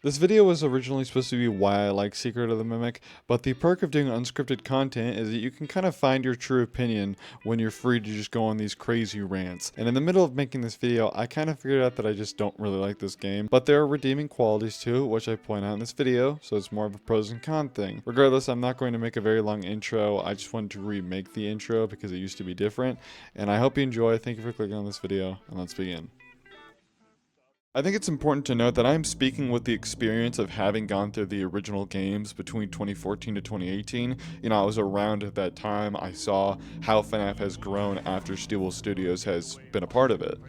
This video was originally supposed to be why I like Secret of the Mimic, but the perk of doing unscripted content is that you can kind of find your true opinion when you're free to just go on these crazy rants. And in the middle of making this video, I kind of figured out that I just don't really like this game, but there are redeeming qualities to it, which I point out in this video, so it's more of a pros and cons thing. Regardless, I'm not going to make a very long intro. I just wanted to remake the intro because it used to be different, and I hope you enjoy. Thank you for clicking on this video, and let's begin. I think it's important to note that I'm speaking with the experience of having gone through the original games between 2014 to 2018. You know, I was around at that time. I saw how FNAF has grown after Steelwool Studios has been a part of it.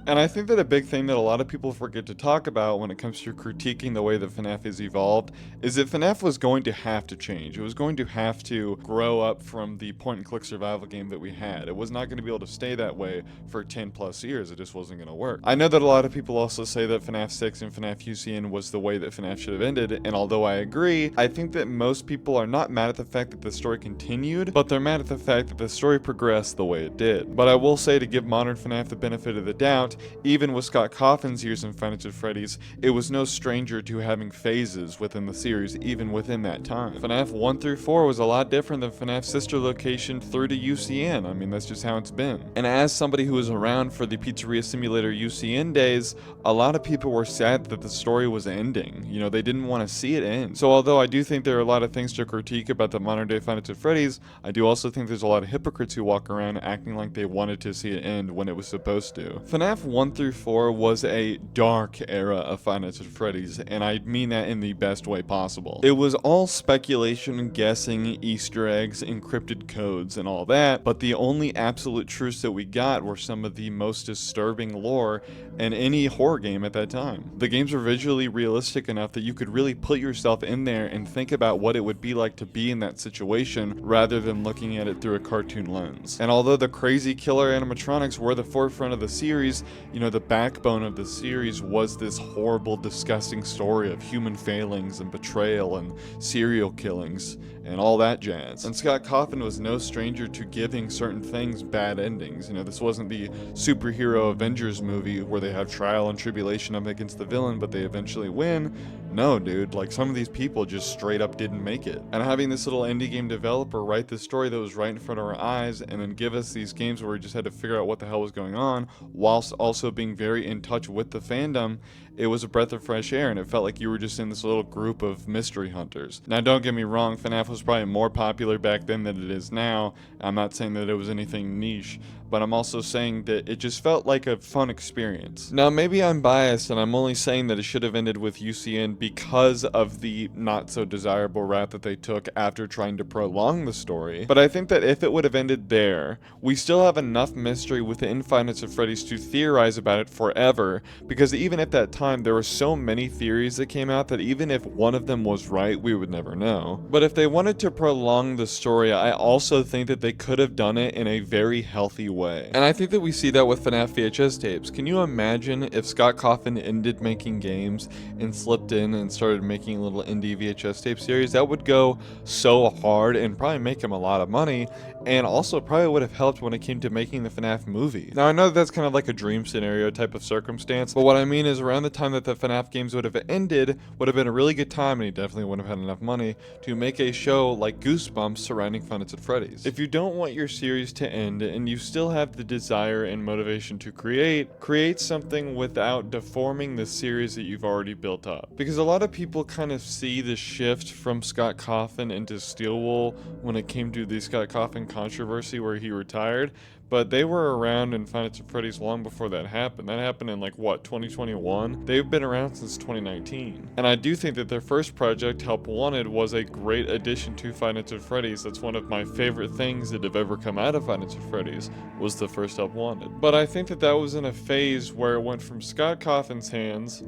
And I think that a big thing that a lot of people forget to talk about when it comes to critiquing the way that FNAF has evolved is that FNAF was going to have to change. It was going to have to grow up from the point-and-click survival game that we had. It was not going to be able to stay that way for 10 plus years. It just wasn't going to work. I know that a lot of people also say that FNAF 6 and FNAF UCN was the way that FNAF should have ended, and although I agree, I think that most people are not mad at the fact that the story continued, but they're mad at the fact that the story progressed the way it did. But I will say, to give modern FNAF the benefit of the doubt, even with Scott Cawthon's years in Five Nights at Freddy's, it was no stranger to having phases within the series, even within that time. FNAF 1 through 4 was a lot different than FNAF's sister location through to UCN. I mean, that's just how it's been. And as somebody who was around for the Pizzeria Simulator UCN days, a lot of people were sad that the story was ending. You know, they didn't want to see it end. So although I do think there are a lot of things to critique about the modern day Five Nights at Freddy's, I do also think there's a lot of hypocrites who walk around acting like they wanted to see it end when it was supposed to. FNAF 1 through 4 was a dark era of Five Nights at Freddy's, and I mean that in the best way possible. It was all speculation, guessing, Easter eggs, encrypted codes, and all that, but the only absolute truths that we got were some of the most disturbing lore in any horror game at that time. The games were visually realistic enough that you could really put yourself in there and think about what it would be like to be in that situation rather than looking at it through a cartoon lens. And although the crazy killer animatronics were the forefront of the series, you know, the backbone of the series was this horrible, disgusting story of human failings and betrayal and serial killings and all that jazz. And Scott Cawthon was no stranger to giving certain things bad endings. You know, this wasn't the superhero Avengers movie where they have trial and tribulation up against the villain, but they eventually win. No, dude, like some of these people just straight up didn't make it. And having this little indie game developer write this story that was right in front of our eyes and then give us these games where we just had to figure out what the hell was going on, whilst also being very in touch with the fandom, it was a breath of fresh air, and it felt like you were just in this little group of mystery hunters. Now, don't get me wrong, FNAF was probably more popular back then than it is now. I'm not saying that it was anything niche, but I'm also saying that it just felt like a fun experience. Now, maybe I'm biased, and I'm only saying that it should have ended with UCN because of the not so desirable route that they took after trying to prolong the story. But I think that if it would have ended there, we still have enough mystery within Five Nights at Freddy's to theorize about it forever, because even at that time, there were so many theories that came out that even if one of them was right, we would never know. But if they wanted to prolong the story, I also think that they could have done it in a very healthy way. And I think that we see that with FNAF VHS tapes. Can you imagine if Scott Cawthon ended making games and slipped in and started making a little indie VHS tape series? That would go so hard and probably make him a lot of money, and also probably would have helped when it came to making the FNAF movie. Now, I know that's kind of like a dream scenario type of circumstance, but what I mean is around the time that the FNAF games would have ended would have been a really good time, and he definitely wouldn't have had enough money to make a show like Goosebumps surrounding Five Nights at Freddy's. If you don't want your series to end and you still have the desire and motivation to create something without deforming the series that you've already built up. Because a lot of people kind of see the shift from Scott Cawthon into Steelwool when it came to the Scott Cawthon controversy where he retired, but they were around in Five Nights at Freddy's long before that happened. That happened in like, what, 2021? They've been around since 2019. And I do think that their first project, Help Wanted, was a great addition to Five Nights at Freddy's. That's one of my favorite things that have ever come out of Five Nights at Freddy's, was the first Help Wanted. But I think that that was in a phase where it went from Scott Cawthon's hands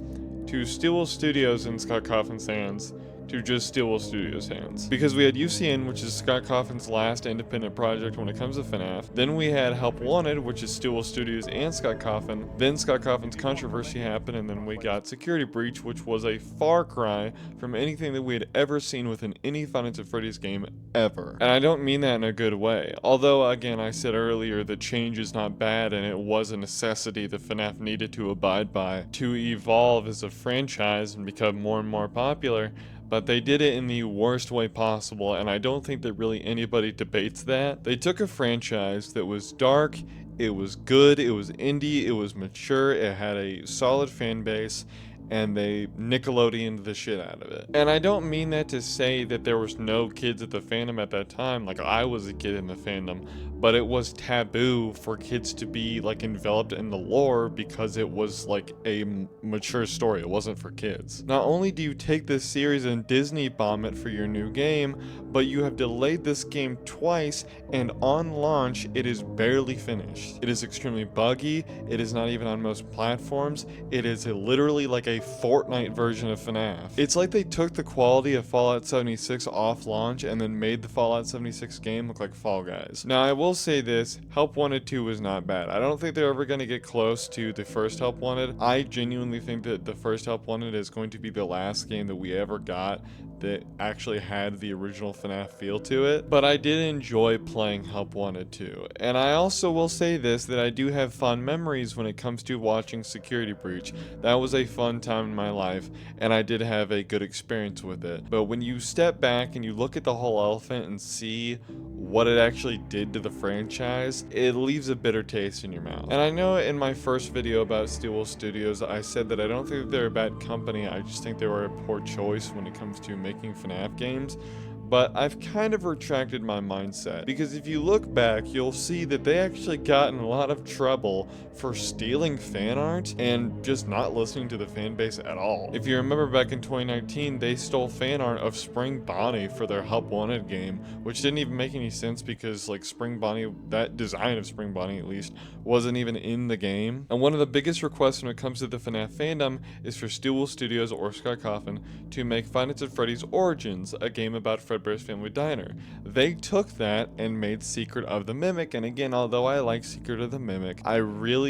to Steelwool Studios in Scott Cawthon's hands to just Stillwell Studios' hands. Because we had UCN, which is Scott Cawthon's last independent project when it comes to FNAF. Then we had Help Wanted, which is Stillwell Studios and Scott Cawthon. Then Scott Cawthon's controversy happened, and then we got Security Breach, which was a far cry from anything that we had ever seen within any Five Nights at Freddy's game ever. And I don't mean that in a good way. Although, again, I said earlier that change is not bad, and it was a necessity that FNAF needed to abide by to evolve as a franchise and become more and more popular. But they did it in the worst way possible, and I don't think that really anybody debates that. They took a franchise that was dark, it was good, it was indie, it was mature, it had a solid fan base, and they Nickelodeoned the shit out of it. And I don't mean that to say that there was no kids at the fandom at that time, like I was a kid in the fandom, but it was taboo for kids to be like enveloped in the lore because it was like a mature story. It wasn't for kids. Not only do you take this series and Disney bomb it for your new game, but you have delayed this game twice, and on launch it is barely finished. It is extremely buggy, it is not even on most platforms, it is literally like a Fortnite version of FNAF. It's like they took the quality of Fallout 76 off launch and then made the Fallout 76 game look like Fall Guys. Now I will say this, Help Wanted 2 was not bad. I don't think they're ever going to get close to the first Help Wanted. I genuinely think that the first Help Wanted is going to be the last game that we ever got that actually had the original FNAF feel to it, but I did enjoy playing Help Wanted 2. And I also will say this, that I do have fond memories when it comes to watching Security Breach. That was a fun time in my life, and I did have a good experience with it. But when you step back and you look at the whole elephant and see what it actually did to the franchise, it leaves a bitter taste in your mouth. And I know in my first video about Stillwell Studios, I said that I don't think that they're a bad company, I just think they were a poor choice when it comes to making FNAF games. But I've kind of retracted my mindset, because if you look back, you'll see that they actually got in a lot of trouble for stealing fan art and just not listening to the fan base at all. If you remember back in 2019, they stole fan art of Spring Bonnie for their Help Wanted game, which didn't even make any sense because like Spring Bonnie, that design of Spring Bonnie at least, wasn't even in the game. And one of the biggest requests when it comes to the FNAF fandom is for Stillwell Studios or Scott Cawthon to make Five Nights at Freddy's Origins, a game about Fredbear's Family Diner. They took that and made Secret of the Mimic, and again, although I like Secret of the Mimic, I really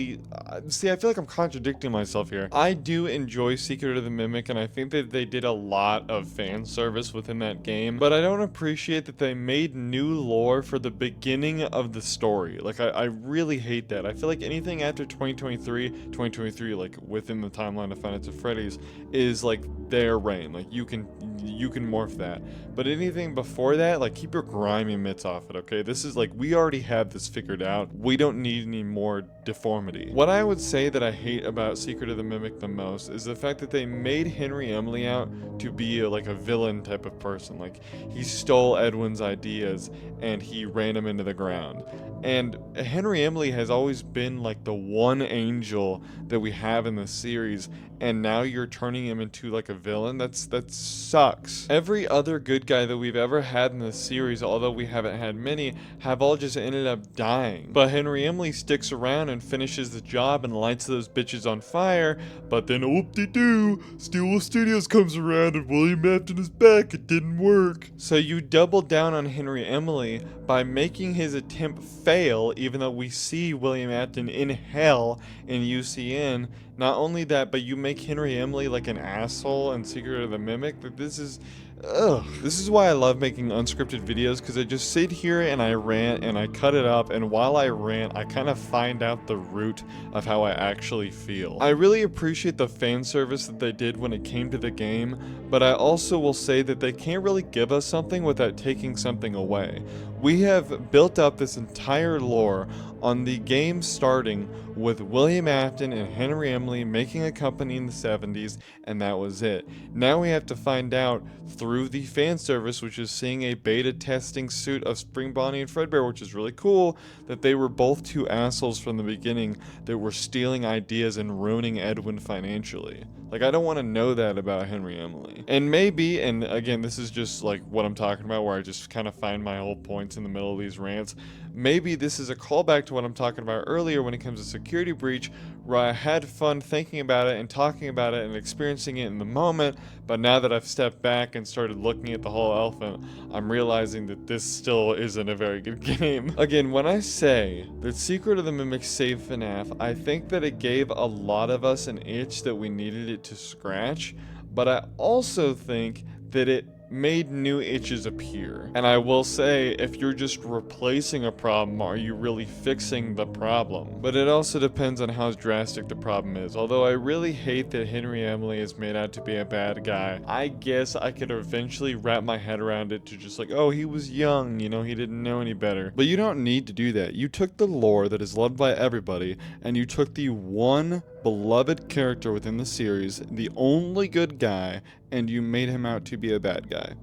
see, I feel like I'm contradicting myself here. I do enjoy Secret of the Mimic, and I think that they did a lot of fan service within that game, but I don't appreciate that they made new lore for the beginning of the story. Like, I really hate that. I feel like anything after 2023, like within the timeline of Five Nights at Freddy's, is like their reign. Like, you can morph that. But anything before that, like, keep your grimy mitts off it, okay? This is like, we already have this figured out. We don't need any more deformity. What I would say that I hate about Secret of the Mimic the most is the fact that they made Henry Emily out to be like a villain type of person. Like, he stole Edwin's ideas and he ran him into the ground. And Henry Emily has always been like the one angel that we have in the series, and now you're turning him into like a villain. That sucks. Every other good guy that we've ever had in the series, although we haven't had many, have all just ended up dying. But Henry Emily sticks around and finishes the job and lights those bitches on fire, but then oop-de-doo, Stillwell Studios comes around and William Afton is back. It didn't work. So you double down on Henry Emily by making his attempt fail, even though we see William Afton in hell in UCN. Not only that, but you make Henry Emily like an asshole in Secret of the Mimic. Like, this is why I love making unscripted videos, because I just sit here and I rant and I cut it up, and while I rant, I kind of find out the root of how I actually feel. I really appreciate the fan service that they did when it came to the game, but I also will say that they can't really give us something without taking something away. We have built up this entire lore on the game starting with William Afton and Henry Emily making a company in the 70s, and that was it. Now we have to find out through the fan service, which is seeing a beta testing suit of Spring Bonnie and Fredbear, which is really cool, that they were both two assholes from the beginning that were stealing ideas and ruining Edwin financially. Like, I don't want to know that about Henry Emily. And maybe, and again, this is just like what I'm talking about, where I just kind of find my whole points in the middle of these rants, maybe this is a callback to what I'm talking about earlier when it comes to Security Breach, where I had fun thinking about it and talking about it and experiencing it in the moment, but now that I've stepped back and started looking at the whole elephant, I'm realizing that this still isn't a very good game. Again, when I say that Secret of the Mimic saved FNAF, I think that it gave a lot of us an itch that we needed it to scratch, but I also think that it made new itches appear. And I will say, if you're just replacing a problem, are you really fixing the problem? But it also depends on how drastic the problem is. Although I really hate that Henry Emily is made out to be a bad guy, I guess I could eventually wrap my head around it to just like, oh, he was young, you know, he didn't know any better. But you don't need to do that. You took the lore that is loved by everybody, and you took the one beloved character within the series, the only good guy, and you made him out to be a bad guy.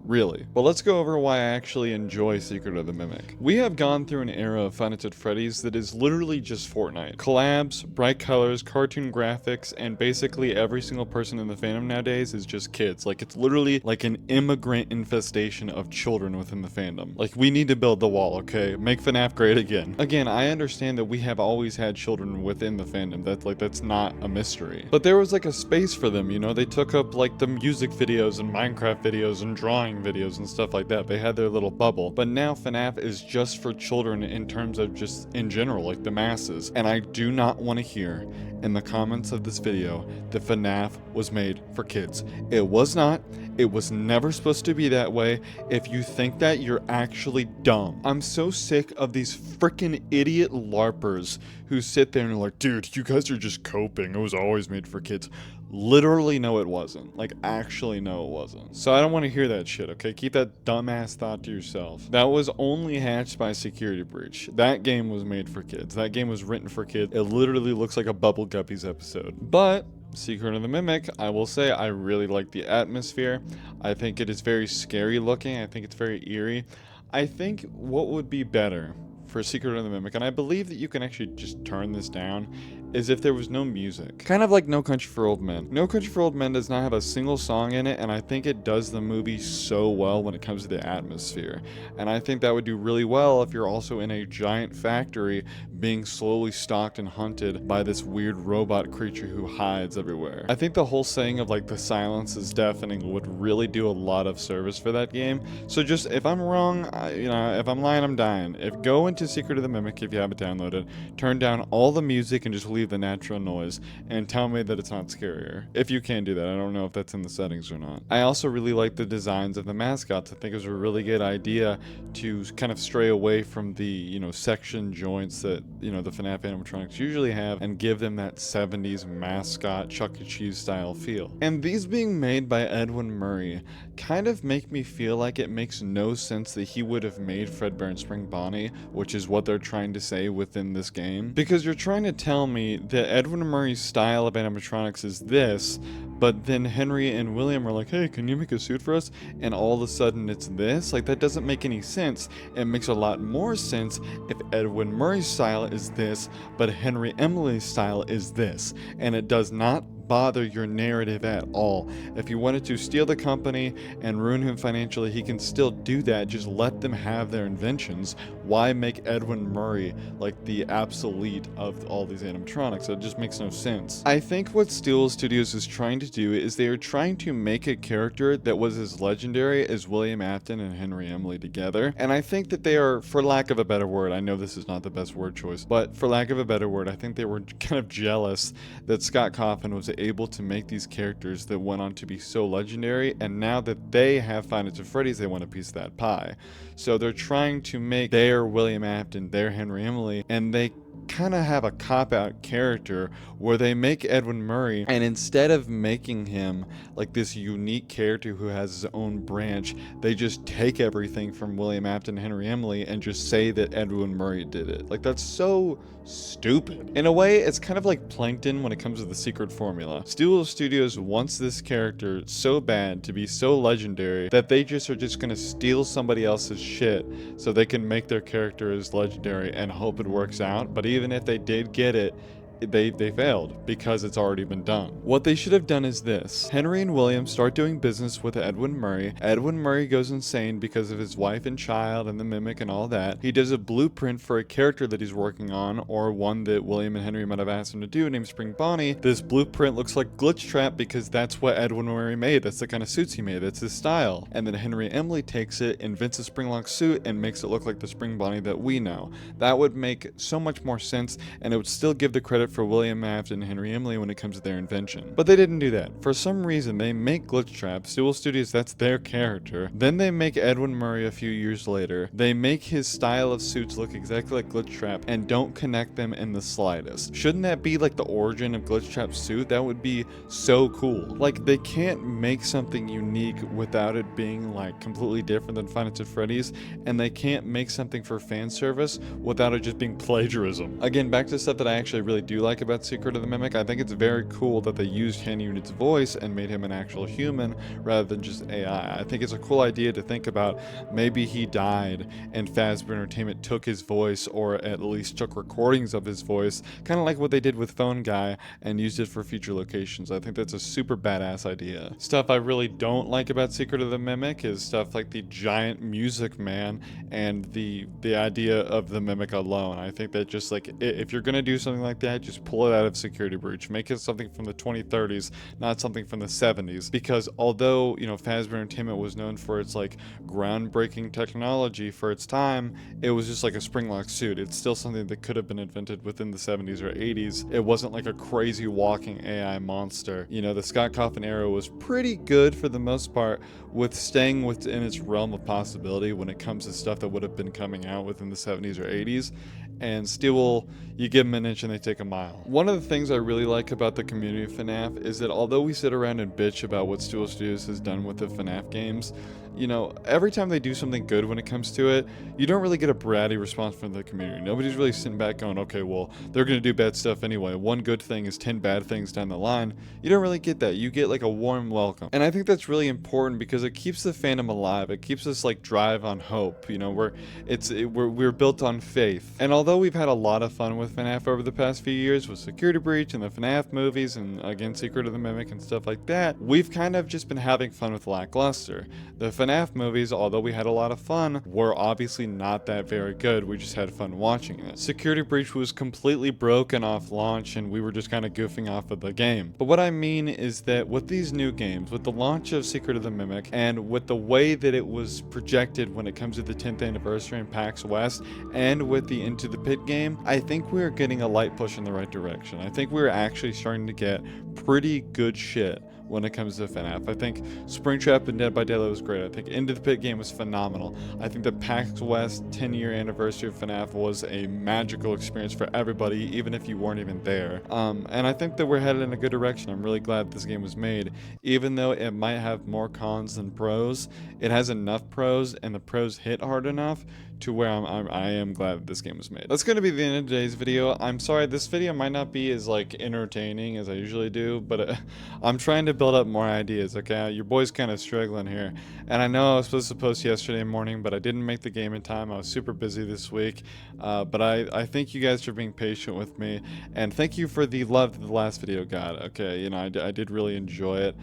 Really. But let's go over why I actually enjoy Secret of the Mimic. We have gone through an era of Five Nights at Freddy's that is literally just Fortnite. Collabs, bright colors, cartoon graphics, and basically every single person in the fandom nowadays is just kids. Like, it's literally like an immigrant infestation of children within the fandom. Like, we need to build the wall, okay? Make FNAF great again. Again, I understand that we have always had children within the fandom. That's not a mystery. But there was like a space for them, you know? They took up like the music videos and Minecraft videos and drawing videos and stuff like that. They had their little bubble. But now FNAF is just for children in terms of just in general, like the masses. And I do not want to hear in the comments of this video that FNAF was made for kids. It was not. It was never supposed to be that way. If you think that, you're actually dumb. I'm so sick of these freaking idiot LARPers who sit there and are like, dude, you guys are just coping. It was always made for kids. Literally, no, it wasn't. Like, actually, no, it wasn't. So I don't want to hear that shit, okay? Keep that dumbass thought to yourself. That was only hatched by Security Breach. That game was made for kids. That game was written for kids. It literally looks like a Bubble Guppies episode. But Secret of the Mimic, I will say I really like the atmosphere. I think it is very scary looking. I think it's very eerie. I think what would be better for Secret of the Mimic, and I believe that you can actually just turn this down, is if there was no music. Kind of like No Country for Old Men. No Country for Old Men does not have a single song in it, and I think it does the movie so well when it comes to the atmosphere. And I think that would do really well if you're also in a giant factory being slowly stalked and hunted by this weird robot creature who hides everywhere. I think the whole saying of like the silence is deafening would really do a lot of service for that game. So just, if I'm wrong, if I'm lying, I'm dying. Go into Secret of the Mimic if you haven't downloaded, turn down all the music and just leave the natural noise, and tell me that it's not scarier. If you can do that, I don't know if that's in the settings or not. I also really like the designs of the mascots. I think it was a really good idea to kind of stray away from the, section joints that, the FNAF animatronics usually have, and give them that 70s mascot Chuck E. Cheese style feel. And these being made by Edwin Murray kind of make me feel like it makes no sense that he would have made Fredbear and Spring Bonnie, which is what they're trying to say within this game. Because you're trying to tell me that Edwin Murray's style of animatronics is this, but then Henry and William are like, hey, can you make a suit for us? And all of a sudden it's this? Like, that doesn't make any sense. It makes a lot more sense if Edwin Murray's style is this, but Henry Emily's style is this. And it does not bother your narrative at all. If you wanted to steal the company and ruin him financially, he can still do that. Just let them have their inventions. Why make Edwin Murray like the obsolete of all these animatronics? It just makes no sense. I think what Steel Studios is trying to do is they are trying to make a character that was as legendary as William Afton and Henry Emily together. And I think that they are, for lack of a better word, I know this is not the best word choice, but for lack of a better word, I think they were kind of jealous that Scott Cawthon was able to make these characters that went on to be so legendary, and now that they have Five Nights at Freddy's, they want a piece of that pie. So they're trying to make their William Afton, their Henry Emily, and they kind of have a cop-out character where they make Edwin Murray, and instead of making him like this unique character who has his own branch, they just take everything from William Afton and Henry Emily and just say that Edwin Murray did it. Like, that's so stupid. In a way, it's kind of like Plankton when it comes to the secret formula. Steel Studios wants this character so bad to be so legendary that they just are just gonna steal somebody else's shit so they can make their character as legendary and hope it works out. But even if they did get it, they failed because it's already been done. What they should have done is this. Henry and William start doing business with Edwin Murray. Edwin Murray goes insane because of his wife and child and the mimic and all that. He does a blueprint for a character that he's working on, or one that William and Henry might have asked him to do, named Spring Bonnie. This blueprint looks like Glitch Trap because that's what Edwin Murray made. That's the kind of suits he made. That's his style. And then Henry and Emily takes it, invents a spring-lock suit, and makes it look like the Spring Bonnie that we know. That would make so much more sense, and it would still give the credit for William Aft and Henry Emily when it comes to their invention. But they didn't do that. For some reason, they make Glitch Trap. Dual Studios, that's their character. Then they make Edwin Murray a few years later. They make his style of suits look exactly like Glitch Trap and don't connect them in the slightest. Shouldn't that be like the origin of Glitch Trap's suit? That would be so cool. Like, they can't make something unique without it being like completely different than Five Nights at Freddy's, and they can't make something for fan service without it just being plagiarism. Again, back to stuff that I actually really do like about Secret of the Mimic. I think it's very cool that they used Ken Unit's voice and made him an actual human rather than just AI. I think it's a cool idea to think about. Maybe he died and Fazbear Entertainment took his voice, or at least took recordings of his voice, kind of like what they did with Phone Guy, and used it for future locations. I think that's a super badass idea. Stuff I really don't like about Secret of the Mimic is stuff like the giant music man and the idea of the mimic alone. I think that just like, if you're gonna do something like that, just pull it out of Security Breach. Make it something from the 2030s, not something from the 70s. Because although, you know, Fazbear Entertainment was known for its like groundbreaking technology for its time, it was just like a spring-lock suit. It's still something that could have been invented within the 70s or 80s. It wasn't like a crazy walking AI monster. You know, the Scott Cawthon era was pretty good for the most part, with staying within its realm of possibility when it comes to stuff that would have been coming out within the 70s or 80s. And still, you give them an inch and they take a mile. One of the things I really like about the community of FNAF is that although we sit around and bitch about what Dual Studios has done with the FNAF games, you know, every time they do something good when it comes to it, you don't really get a bratty response from the community. Nobody's really sitting back going, okay, well, they're going to do bad stuff anyway. One good thing is 10 bad things down the line. You don't really get that. You get like a warm welcome. And I think that's really important because it keeps the fandom alive. It keeps us like drive on hope. You know, we're built on faith. And although we've had a lot of fun with FNAF over the past few years with Security Breach and the FNAF movies and again Secret of the Mimic and stuff like that, we've kind of just been having fun with lackluster. The FNAF movies, although we had a lot of fun, were obviously not that very good. We just had fun watching it. Security Breach was completely broken off launch and we were just kind of goofing off of the game. But what I mean is that with these new games, with the launch of Secret of the Mimic and with the way that it was projected when it comes to the 10th anniversary in PAX West and with the Into the Pit game, I think we're getting a light push in the right direction. I think we're actually starting to get pretty good shit when it comes to FNAF. I think Springtrap and Dead by Daylight was great. I think Into the Pit game was phenomenal. I think the PAX West 10-year anniversary of FNAF was a magical experience for everybody, even if you weren't even there. And I think that we're headed in a good direction. I'm really glad this game was made. Even though it might have more cons than pros, it has enough pros, and the pros hit hard enough to where I am glad that this game was made. That's going to be the end of today's video. I'm sorry, this video might not be as like entertaining as I usually do, but I'm trying to build up more ideas, okay? Your boy's kind of struggling here. And I know I was supposed to post yesterday morning, but I didn't make the game in time. I was super busy this week. But I thank you guys for being patient with me. And thank you for the love that the last video got, okay? You know, I did really enjoy it.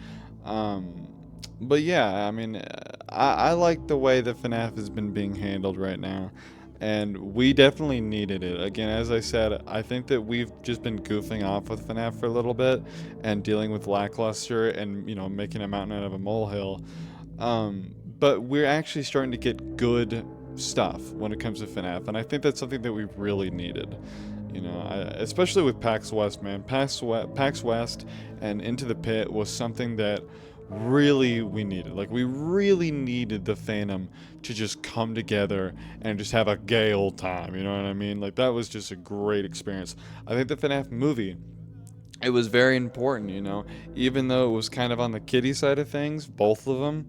But yeah, I mean, I like the way that FNAF has been being handled right now, and we definitely needed it. Again, as I said, I think that we've just been goofing off with FNAF for a little bit and dealing with lackluster and, you know, making a mountain out of a molehill. But we're actually starting to get good stuff when it comes to FNAF, and I think that's something that we really needed. You know, especially with PAX West, man. PAX West and Into the Pit was something that really we needed. Like, we really needed the fandom to just come together and just have a gay old time, you know what I mean? Like, that was just a great experience. I think the FNAF movie, it was very important, you know, even though it was kind of on the kiddie side of things, both of them.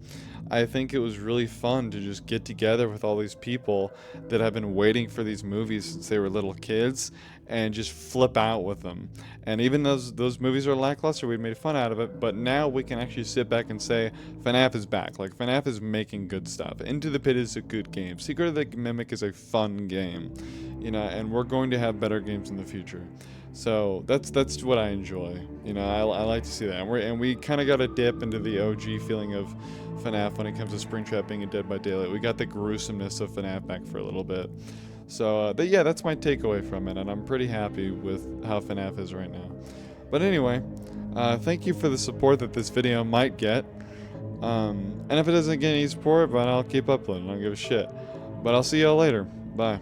I think it was really fun to just get together with all these people that have been waiting for these movies since they were little kids and just flip out with them. And even those movies are lackluster, we made fun out of it, but now we can actually sit back and say FNAF is back. Like, FNAF is making good stuff. Into the Pit is a good game. Secret of the Mimic is a fun game, you know, and we're going to have better games in the future. So that's what I enjoy. You know, I like to see that. And we kind of got a dip into the OG feeling of FNAF when it comes to Springtrap being and Dead by Daylight. We got the gruesomeness of FNAF back for a little bit. So yeah, that's my takeaway from it, and I'm pretty happy with how FNAF is right now. But anyway, thank you for the support that this video might get. And if it doesn't get any support, but I'll keep uploading. I don't give a shit. But I'll see y'all later. Bye.